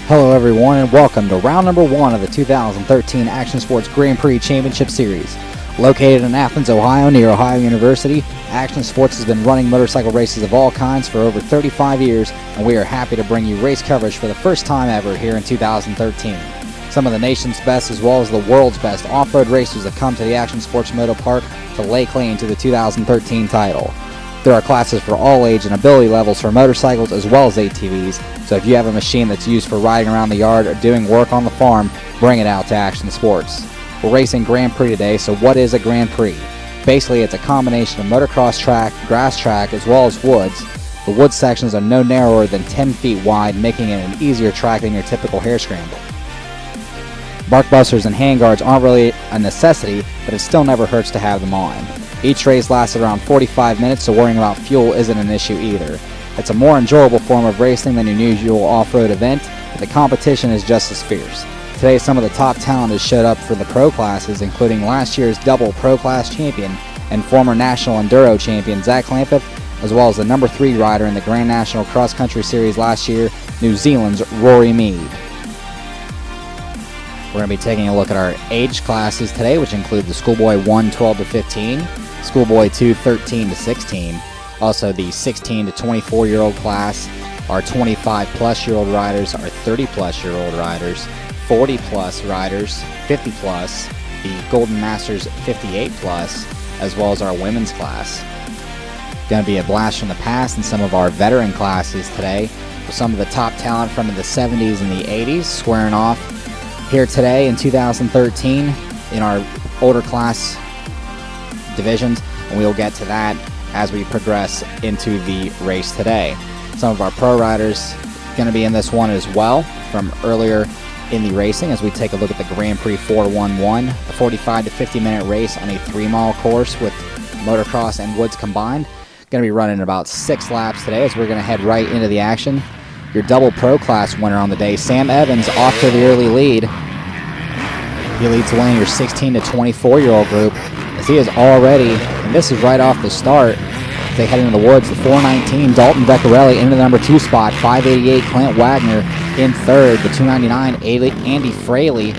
Hello everyone and welcome to round number 1 of the 2013 Action Sports Grand Prix Championship Series. Located in Athens, Ohio near Ohio University, Action Sports has been running motorcycle races of all kinds for over 35 years, and we are happy to bring you race coverage for the first time ever here in 2013. Some of the nation's best as well as the world's best off-road racers have come to the Action Sports Moto Park to lay claim to the 2013 title. There are classes for all age and ability levels for motorcycles as well as ATVs, so if you have a machine that's used for riding around the yard or doing work on the farm, bring it out to Action Sports. We're racing Grand Prix today, so what is a Grand Prix? Basically, it's a combination of motocross track, grass track, as well as woods. The wood sections are no narrower than 10 feet wide, making it an easier track than your typical hare scramble. Bark busters and handguards aren't really a necessity, but it still never hurts to have them on. Each race lasted around 45 minutes, so worrying about fuel isn't an issue either. It's a more enjoyable form of racing than your usual off-road event, but the competition is just as fierce. Today, some of the top talent has showed up for the pro classes, including last year's double pro class champion and former national enduro champion Zach Clampett, as well as the number 3 rider in the Grand National Cross Country Series last year, New Zealand's Rory Mead. We're going to be taking a look at our age classes today, which include the Schoolboy 1 12 to 15, Schoolboy 2 13 to 16, also the 16 to 24 year old class, our 25 plus year old riders, our 30 plus year old riders, 40 plus riders, 50 plus, the Golden Masters 58 plus, as well as our women's class. Going to be a blast from the past in some of our veteran classes today, with some of the top talent from the 70s and the 80s squaring off here today in 2013 in our older class divisions, and we'll get to that as we progress into the race today. Some of our pro riders going to be in this one as well from earlier in the racing as we take a look at the Grand Prix 411, a 45 to 50 minute race on a 3-mile course with motocross and woods combined. Going to be running about 6 laps today as we're going to head right into the action. Your double pro class winner on the day, Sam Evans, off to the early lead. He leads the way in your 16 to 24 year old group as he is already, and this is right off the start, they head into the woods. The 419 Dalton Beccarelli into the number 2 spot, 588 Clint Wagner in third, the 299 Andy Fraley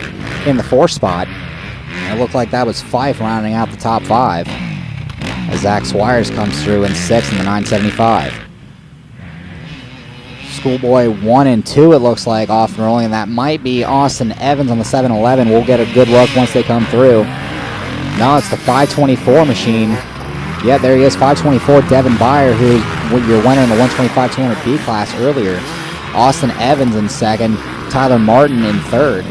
in the 4th spot. And it looked like that was Fife rounding out the top 5 as Zach Swires comes through in 6th in the 975. Schoolboy 1 and 2, it looks like, off and rolling, and that might be Austin Evans on the 711. We'll get a good look once they come through. No, it's the 524 machine. Yeah, there he is, 524, Devin Byer, who was your winner in the 125-200B class earlier. Austin Evans in 2nd, Tyler Martin in 3rd.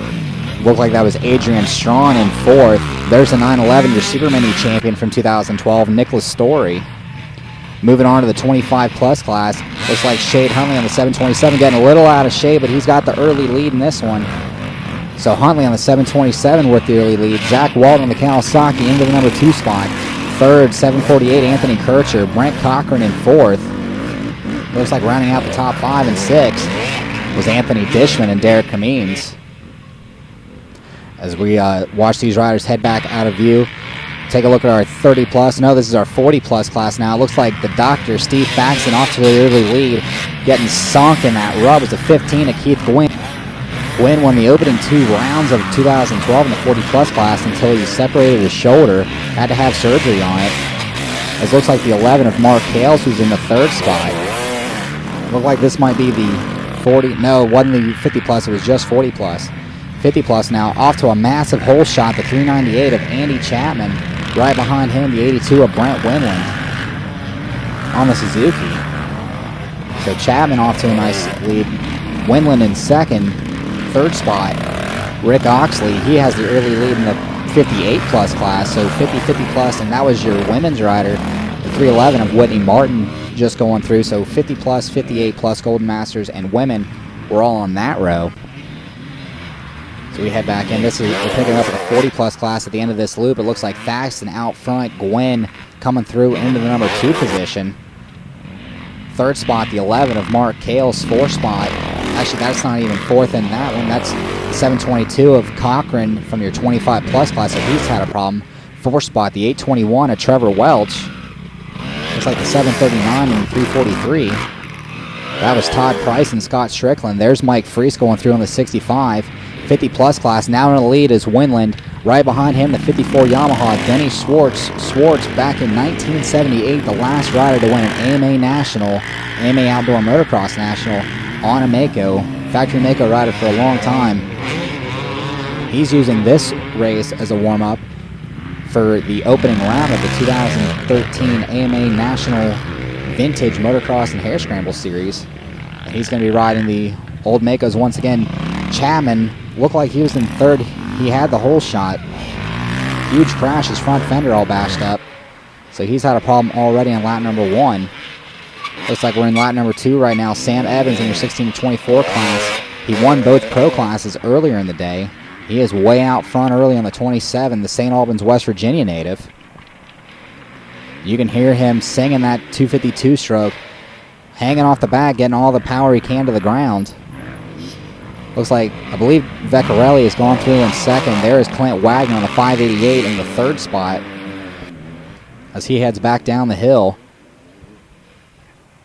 Looked like that was Adrian Strawn in 4th. There's the 911, your Super Mini champion from 2012, Nicholas Story. Moving on to the 25 plus class, looks like Shade Huntley on the 727 getting a little out of shade, but he's got the early lead in this one. So Huntley on the 727 with the early lead. Zach Walton on the Kawasaki into the number 2 spot. 3rd, 748 Anthony Kircher. Brent Cochran in 4th. Looks like rounding out the top 5 and 6 was Anthony Dishman and Derek Cummings. As we watch these riders head back out of view, take a look at our 30 plus. No, this is our 40 plus class now. It looks like the Doctor, Steve Faxon, off to the early lead, getting sunk in that rub. It was a 15 of Keith Gwynn. Gwynn won the opening 2 rounds of 2012 in the 40 plus class until he separated his shoulder, had to have surgery on it. It looks like the 11 of Mark Hales, who's in the 3rd spot. Looked like this might be the 40. No, it wasn't the 50 plus, it was just 40 plus. 50 plus now, off to a massive hole shot, the 398 of Andy Chapman. Right behind him, the 82 of Brent Winland on the Suzuki. So Chapman off to a nice lead. Winland in 2nd, 3rd spot. Rick Oxley, he has the early lead in the 58 plus class, so 50 plus, and that was your women's rider, the 311 of Whitney Martin just going through. So 50 plus, 58 plus Golden Masters and women were all on that row. So we head back in. We're picking up the 40 plus class at the end of this loop. It looks like Thaxton out front, Gwynn coming through into the number 2 position. 3rd spot, the 11 of Mark Kale's 4th spot. Actually, that's not even 4th in that one. That's the 722 of Cochran from your 25 plus class, so he's had a problem. 4th spot, the 821 of Trevor Welch. Looks like the 739 and 343. That was Todd Price and Scott Strickland. There's Mike Freese going through on the 65. 50-plus class. Now in the lead is Winland. Right behind him, the 54 Yamaha, Denny Schwartz. Schwartz back in 1978, the last rider to win an AMA National, AMA Outdoor Motocross National on a Mako. Factory Mako rider for a long time. He's using this race as a warm-up for the opening round of the 2013 AMA National Vintage Motocross and Hare Scramble Series. And he's going to be riding the old Makos once again. Chapman looked like he was in third. He had the whole shot. Huge crash, his front fender all bashed up. So he's had a problem already on lap number 1. Looks like we're in lap number 2 right now. Sam Evans in your 16 to 24 class. He won both pro classes earlier in the day. He is way out front early on the 27, the St. Albans, West Virginia native. You can hear him singing that 252 stroke, hanging off the back, getting all the power he can to the ground. Looks like, I believe Vecchiarelli has gone through in second. There is Clint Wagner on the 588 in the third spot as he heads back down the hill.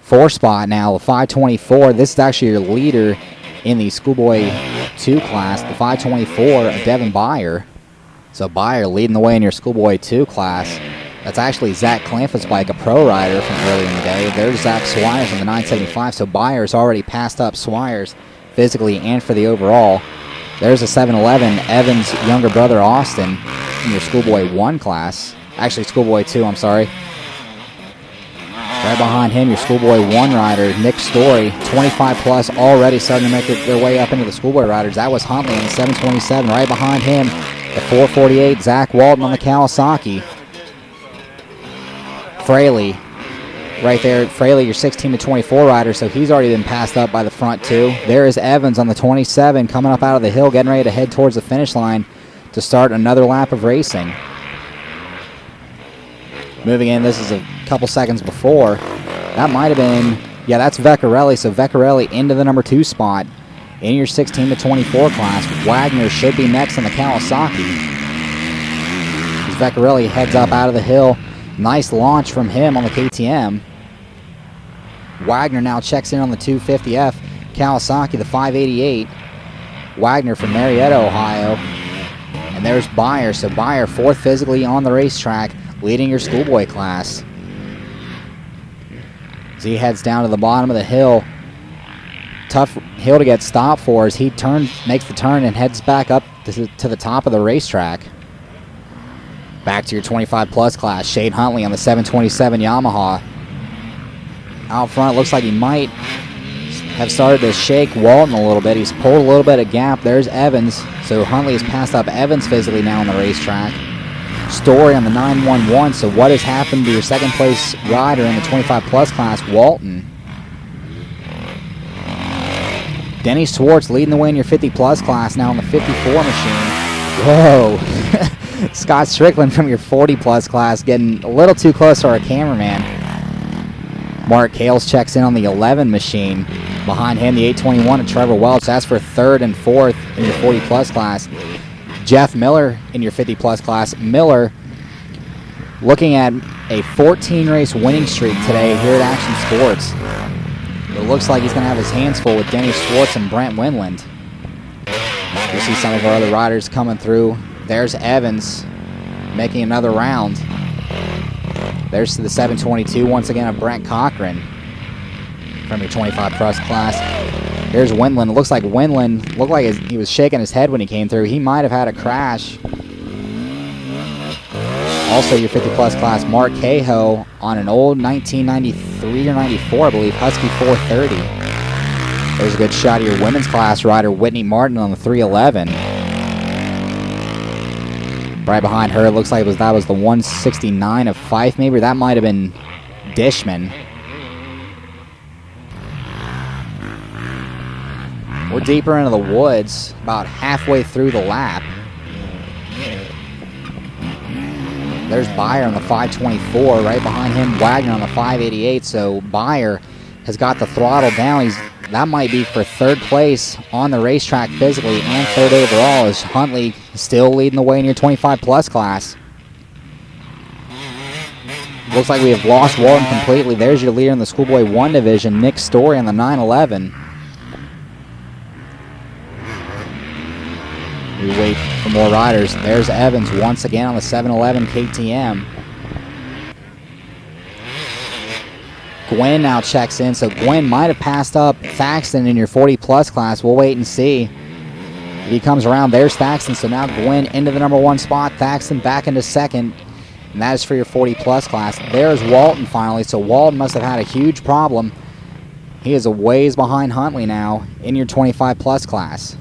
4 spot now, the 524. This is actually your leader in the Schoolboy 2 class, the 524 of Devin Byer. So Byer leading the way in your Schoolboy 2 class. That's actually Zach Clanfa's bike, a pro rider from early in the day. There's Zach Swires in the 975, so Byer's already passed up Swires physically and for the overall. There's a 711, Evans' younger brother Austin in your Schoolboy 1 class. Actually, Schoolboy 2, I'm sorry. Right behind him, your Schoolboy 1 rider, Nick Story, 25 plus, already starting to make their way up into the Schoolboy riders. That was Huntley in the 727. Right behind him, the 448, Zach Walton on the Kawasaki. Fraley, right there, Fraley, your 16 to 24 rider, so he's already been passed up by the front 2. There is Evans on the 27 coming up out of the hill, getting ready to head towards the finish line to start another lap of racing. Moving in, this is a couple seconds before. That might have been, yeah, that's Vecchiarelli, so Vecchiarelli into the number 2 spot in your 16 to 24 class. Wagner should be next on the Kawasaki. As Vecchiarelli heads up out of the hill. Nice launch from him on the KTM. Wagner now checks in on the 250F Kawasaki, the 588. Wagner from Marietta, Ohio. And there's Byer. So Byer, 4th physically on the racetrack, leading your Schoolboy class. As he heads down to the bottom of the hill. Tough hill to get stopped for as he makes the turn and heads back up to the top of the racetrack. Back to your 25 plus class. Shane Huntley on the 727 Yamaha. Out front, looks like he might have started to shake Walton a little bit. He's pulled a little bit of gap. There's Evans. So Huntley has passed up Evans physically now on the racetrack. Story on the 911. So what has happened to your second place rider in the 25 plus class, Walton? Denny Schwartz leading the way in your 50 plus class now on the 54 machine. Whoa. Scott Strickland from your 40 plus class getting a little too close to our cameraman. Mark Kales checks in on the 11 machine. Behind him, the 821 of Trevor Welch. That's for 3rd and 4th in your 40 plus class. Jeff Miller in your 50 plus class. Miller looking at a 14 race winning streak today here at Action Sports. It looks like he's going to have his hands full with Denny Schwartz and Brent Winland. You see some of our other riders coming through. There's Evans making another round. There's the 722 once again of Brent Cochran from your 25 plus class. Here's Winland. It looks like Winland looked like he was shaking his head when he came through. He might have had a crash. Also your 50 plus class, Mark Cahoe on an old 1993 or 94, I believe, Husky 430. There's a good shot of your women's class rider, Whitney Martin on the 311. Right behind her, it looks like that was the 169 of Fife, maybe. That might have been Dishman. We're deeper into the woods, about halfway through the lap. There's Byer on the 524. Right behind him, Wagner on the 588. So Byer has got the throttle down. That might be for 3rd place on the racetrack physically and 3rd overall, as Huntley still leading the way in your 25 plus class. Looks like we have lost Walton completely. There's your leader in the Schoolboy 1 division, Nick Story on the 911. We wait for more riders. There's Evans once again on the 711 KTM. Gwynn now checks in, so Gwynn might have passed up Thaxton in your 40-plus class. We'll wait and see if he comes around. There's Thaxton, so now Gwynn into the #1 spot. Thaxton back into second, and that is for your 40-plus class. There's Walton finally, so Walton must have had a huge problem. He is a ways behind Huntley now in your 25-plus class.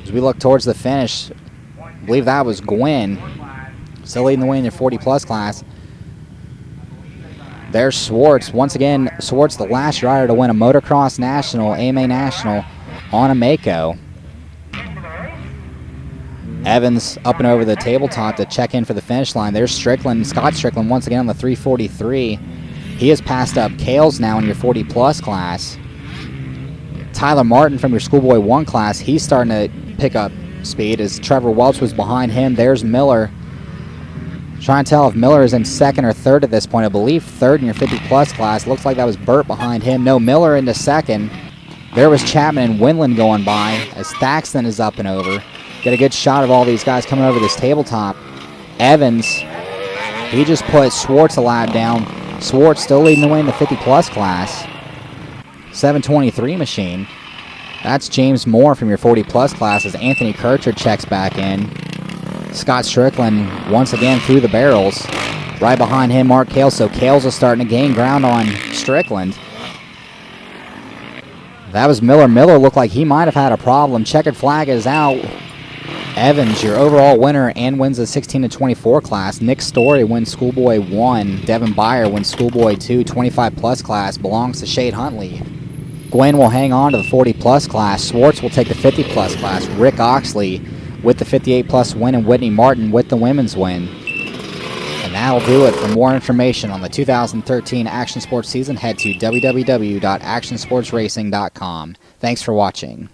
As we look towards the finish, I believe that was Gwynn, still leading the way in your 40-plus class. There's Swartz. Once again, Swartz, the last rider to win a Motocross National, AMA National, on a Mako. Evans up and over the tabletop to check in for the finish line. There's Strickland, Scott Strickland, once again on the 343. He has passed up Kales now in your 40-plus class. Tyler Martin from your Schoolboy 1 class, he's starting to pick up speed as Trevor Welch was behind him. There's Miller. Trying to tell if Miller is in second or third at this point. I believe third in your 50-plus class. Looks like that was Burt behind him. No, Miller into second. There was Chapman and Winland going by as Thaxton is up and over. Get a good shot of all these guys coming over this tabletop. Evans, he just put Swartz a lap down. Swartz still leading the way in the 50-plus class. 723 machine. That's James Moore from your 40-plus class as Anthony Kircher checks back in. Scott Strickland once again through the barrels. Right behind him, Mark Kales. So Kales is starting to gain ground on Strickland. That was Miller. Miller looked like he might have had a problem. Checkered flag is out. Evans, your overall winner, and wins the 16-24 class. Nick Story wins Schoolboy 1. Devin Byer wins Schoolboy 2. 25-plus class belongs to Shade Huntley. Gwynn will hang on to the 40-plus class. Swartz will take the 50-plus class. Rick Oxley with the 58-plus win, and Whitney Martin with the women's win. And that'll do it. For more information on the 2013 Action Sports season, head to www.actionsportsracing.com. Thanks for watching.